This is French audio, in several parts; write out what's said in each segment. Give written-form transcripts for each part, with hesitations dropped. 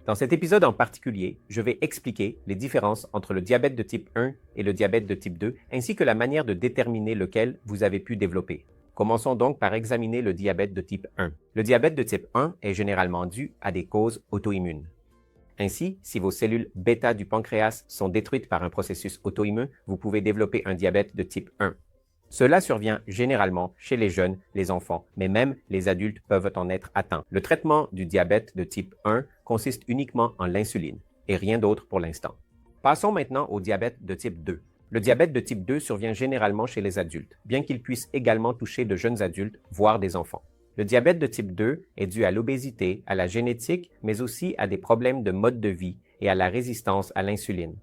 Dans cet épisode en particulier, je vais expliquer les différences entre le diabète de type 1 et le diabète de type 2, ainsi que la manière de déterminer lequel vous avez pu développer. Commençons donc par examiner le diabète de type 1. Le diabète de type 1 est généralement dû à des causes auto-immunes. Ainsi, si vos cellules bêta du pancréas sont détruites par un processus auto-immun, vous pouvez développer un diabète de type 1. Cela survient généralement chez les jeunes, les enfants, mais même les adultes peuvent en être atteints. Le traitement du diabète de type 1 consiste uniquement en l'insuline, et rien d'autre pour l'instant. Passons maintenant au diabète de type 2. Le diabète de type 2 survient généralement chez les adultes, bien qu'il puisse également toucher de jeunes adultes, voire des enfants. Le diabète de type 2 est dû à l'obésité, à la génétique, mais aussi à des problèmes de mode de vie et à la résistance à l'insuline.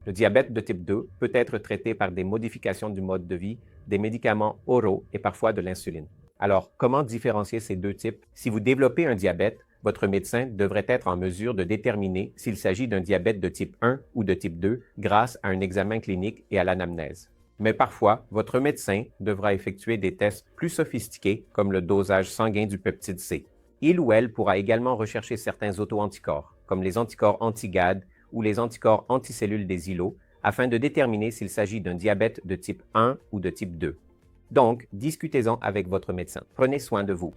Le diabète de type 2 peut être traité par des modifications du mode de vie, des médicaments oraux et parfois de l'insuline. Alors, comment différencier ces deux types? Si vous développez un diabète, votre médecin devrait être en mesure de déterminer s'il s'agit d'un diabète de type 1 ou de type 2 grâce à un examen clinique et à l'anamnèse. Mais parfois, votre médecin devra effectuer des tests plus sophistiqués comme le dosage sanguin du peptide C. Il ou elle pourra également rechercher certains auto-anticorps, comme les anticorps anti-GAD ou les anticorps anticellules des îlots, afin de déterminer s'il s'agit d'un diabète de type 1 ou de type 2. Donc, discutez-en avec votre médecin. Prenez soin de vous.